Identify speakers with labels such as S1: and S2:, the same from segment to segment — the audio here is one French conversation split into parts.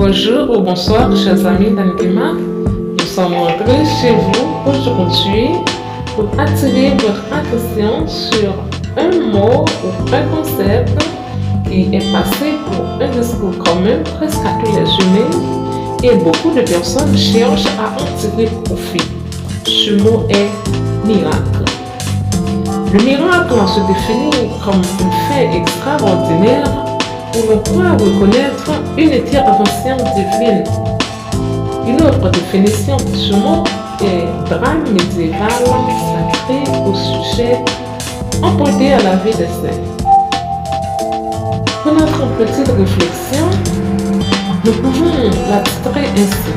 S1: Bonjour ou bonsoir, chers amis d'Anguima. Nous sommes rentrés chez vous aujourd'hui pour attirer votre attention sur un mot ou un concept qui est passé pour un discours commun presque à tous les humains et beaucoup de personnes cherchent à en tirer profit. Ce mot est miracle. Le miracle se définit comme un fait extraordinaire où l'on croit reconnaître une intervention divine. Une autre définition de ce mot est drame médiéval sacré au sujet emprunté à la vie des saints. Pour notre petite réflexion, nous pouvons la titrer ainsi: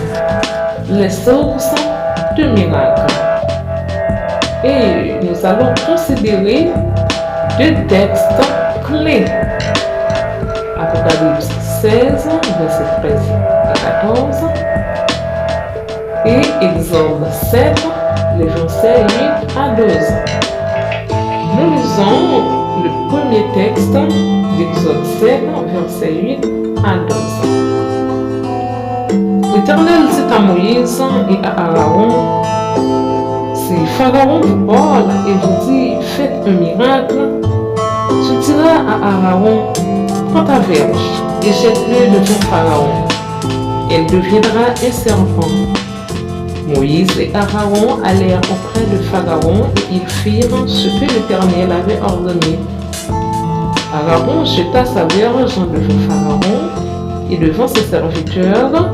S1: les sources de miracles. Et nous allons considérer deux textes clés. Apocalypse 16, versets 13 à 14 et Exode 7, les versets 8 à 12. Nous lisons le premier texte d'Exode 7, versets 8 à 12. L'Éternel dit à Moïse et à Aaron: si Pharaon vous parle et vous dit faites un miracle, tu diras à Aaron: prends ta verge et jette-le devant Pharaon. Elle deviendra un serpent. Moïse et Aaron allèrent auprès de Pharaon et ils firent ce que l'Éternel avait ordonné. Aaron jeta sa verge devant Pharaon et devant ses serviteurs,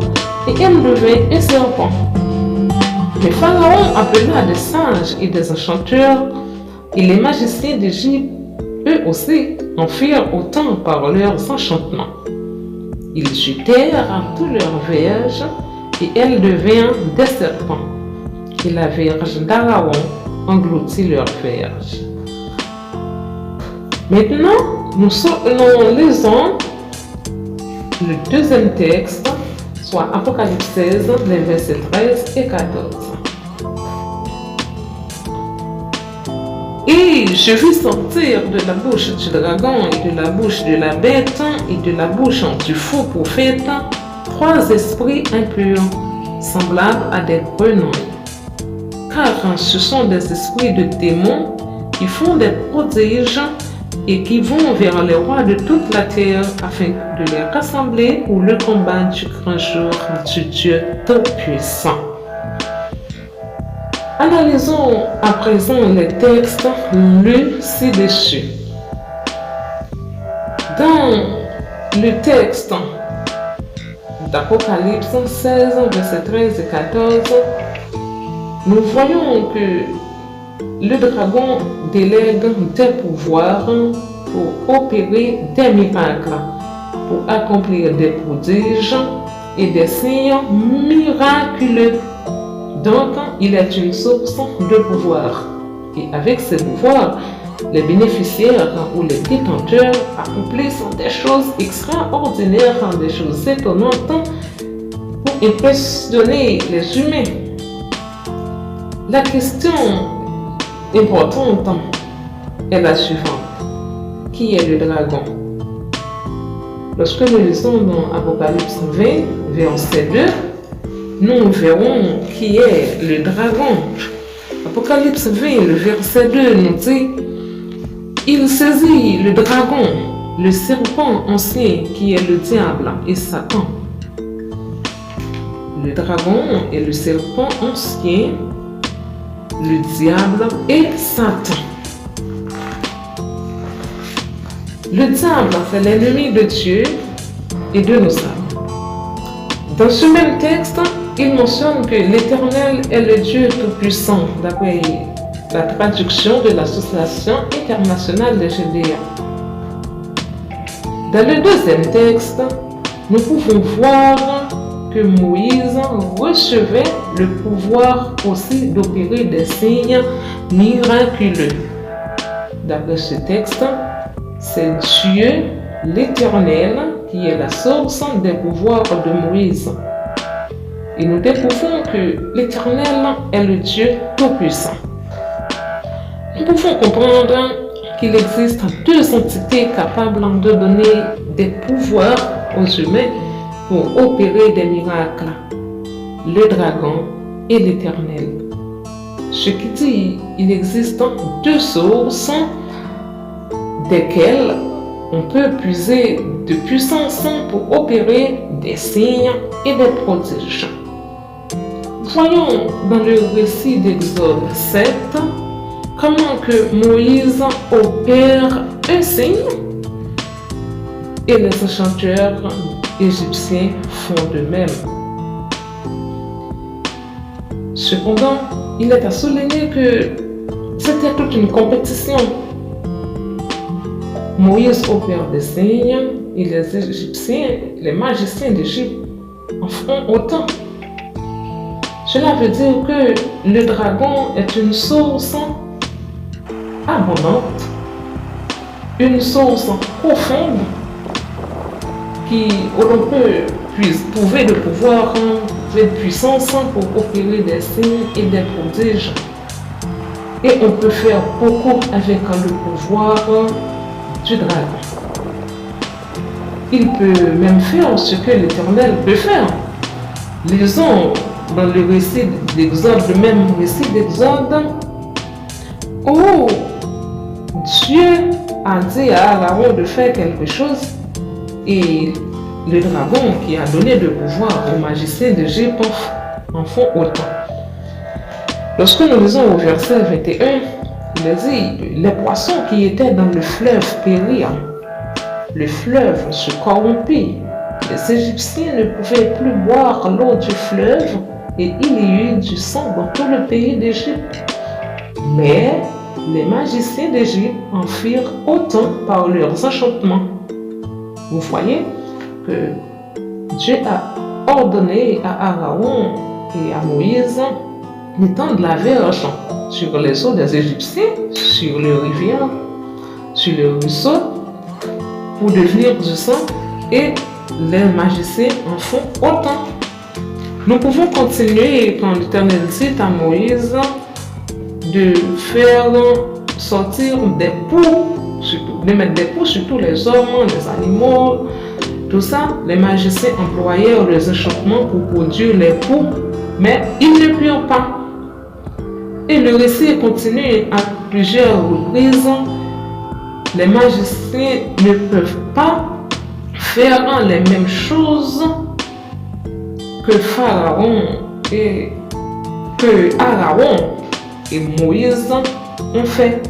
S1: et elle devint un serpent. Mais Pharaon appela des sages et des enchanteurs, et les magiciens d'Égypte, eux aussi, en firent autant par leurs enchantements. Ils jetèrent tous leurs verges, et elles devinrent des serpents. Et la verge d'Aaron engloutit leurs verges. Maintenant, nous lisons le deuxième texte, soit Apocalypse 16, les versets 13 et 14. Et je vis sortir de la bouche du dragon et de la bouche de la bête et de la bouche du faux prophète 3 esprits impurs, semblables à des grenouilles. Car ce sont des esprits de démons qui font des prodiges et qui vont vers les rois de toute la terre afin de les rassembler pour le combat du grand jour du Dieu Tout-Puissant. Analysons à présent les textes lus ci-dessus. Dans le texte d'Apocalypse 16, versets 13 et 14, nous voyons que le dragon délègue des pouvoirs pour opérer des miracles, pour accomplir des prodiges et des signes miraculeux. Donc, il est une source de pouvoir. Et avec ces pouvoirs, les bénéficiaires ou les détenteurs accomplissent des choses extraordinaires, des choses étonnantes pour impressionner les humains. La question importante est la suivante: qui est le dragon? Lorsque nous lisons dans Apocalypse 20, verset 2, nous verrons qui est le dragon. Apocalypse 20, le verset 2 nous dit: il saisit le dragon, le serpent ancien qui est le diable et Satan. Le dragon est le serpent ancien, le diable et Satan. Le diable, c'est l'ennemi de Dieu et de nos âmes. Dans ce même texte, il mentionne que l'Éternel est le Dieu Tout-Puissant, d'après la traduction de l'Association internationale des Gédéons. Dans le deuxième texte, nous pouvons voir que Moïse recevait le pouvoir aussi d'opérer des signes miraculeux. D'après ce texte, c'est Dieu, l'Éternel, qui est la source des pouvoirs de Moïse. Et nous découvrons que l'Éternel est le Dieu Tout-Puissant. Nous pouvons comprendre qu'il existe 2 entités capables de donner des pouvoirs aux humains pour opérer des miracles, le dragon et l'Éternel. Ce qui dit, il existe deux sources desquelles on peut puiser de puissance pour opérer des signes et des prodiges. Voyons dans le récit d'Exode 7 comment que Moïse opère un signe et les enchanteurs égyptiens font de même. Cependant, il est à souligner que c'était toute une compétition. Moïse opère des signes et les Égyptiens, les magiciens d'Égypte en font autant. Cela veut dire que le dragon est une source abondante, une source profonde où l'on peut trouver de pouvoir, de puissance pour opérer des signes et des prodiges. Et on peut faire beaucoup avec le pouvoir du dragon. Il peut même faire ce que l'Éternel peut faire. Lisons dans le récit d'Exode, le même récit d'Exode, où Dieu a dit à Aaron de faire quelque chose et le dragon qui a donné le pouvoir aux magiciens d'Égypte en font autant. Lorsque nous lisons au verset 21, il dit les poissons qui étaient dans le fleuve périrent, le fleuve se corrompit, les Égyptiens ne pouvaient plus boire l'eau du fleuve et il y eut du sang dans tout le pays d'Égypte. Mais les magiciens d'Égypte en firent autant par leurs enchantements. Vous voyez que Dieu a ordonné à Aaron et à Moïse d'étendre la verge sur les eaux des Égyptiens, sur les rivières, sur les ruisseaux, pour devenir du sang, et les magiciens en font autant. Nous pouvons continuer quand l'Éternel dit à Moïse de faire sortir des poux, de mettre des poux sur tous les hommes, les animaux, tout ça. Les magiciens employèrent les enchantements pour produire les poux, mais ils ne purent pas. Et le récit continue à plusieurs reprises. Les magiciens ne peuvent pas faire les mêmes choses que Pharaon et que Aaron et Moïse ont fait.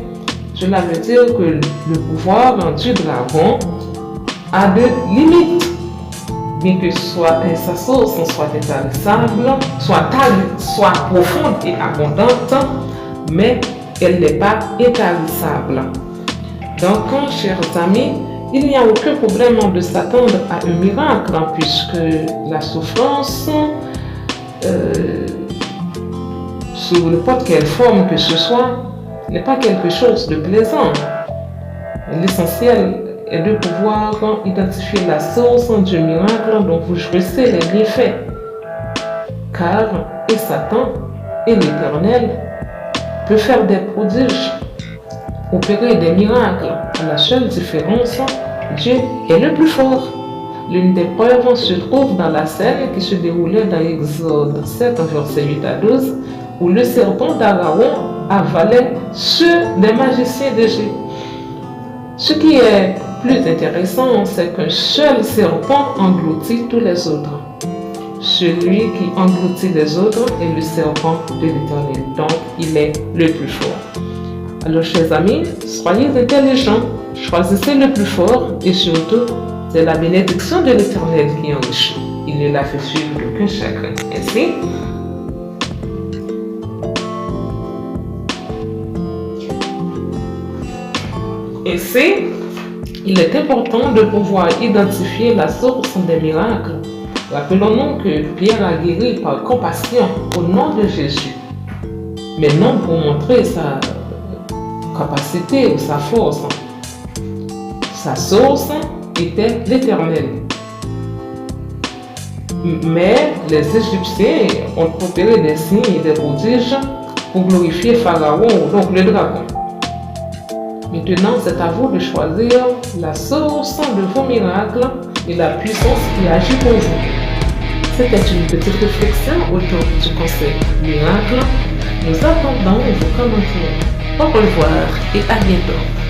S1: Cela veut dire que le pouvoir du dragon a de limites. Bien que sa source soit intarissable, soit profonde et abondante, mais elle n'est pas intarissable. Donc, chers amis, il n'y a aucun problème de s'attendre à un miracle, puisque la souffrance, sous n'importe quelle forme que ce soit, n'est pas quelque chose de plaisant. L'essentiel est de pouvoir identifier la source du miracle dont vous jouissez les bienfaits. Car et Satan et l'Éternel peuvent faire des prodiges, opérer des miracles. La seule différence, Dieu est le plus fort. L'une des preuves se trouve dans la scène qui se déroulait dans Exode 7, versets 8 à 12, où le serpent d'Aaron avalait ceux des magiciens d'Égypte. Ce qui est plus intéressant, c'est qu'un seul serpent engloutit tous les autres. Celui qui engloutit les autres est le serpent de l'Éternel. Donc, il est le plus fort. Alors, chers amis, soyez intelligents, choisissez le plus fort et surtout, c'est la bénédiction de l'Éternel qui enrichit. Il ne la fait suivre d'aucun chagrin. Ainsi, il est important de pouvoir identifier la source des miracles. Rappelons-nous que Pierre a guéri par compassion au nom de Jésus, mais non pour montrer sa capacité ou sa force. Sa source était l'Éternel. Mais les Égyptiens ont opéré des signes et des prodiges pour glorifier Pharaon, donc le dragon. Maintenant, c'est à vous de choisir la source de vos miracles et la puissance qui agit pour vous. C'était une petite réflexion autour du conseil miracle. Nous attendons vos commentaires. Au revoir et à bientôt.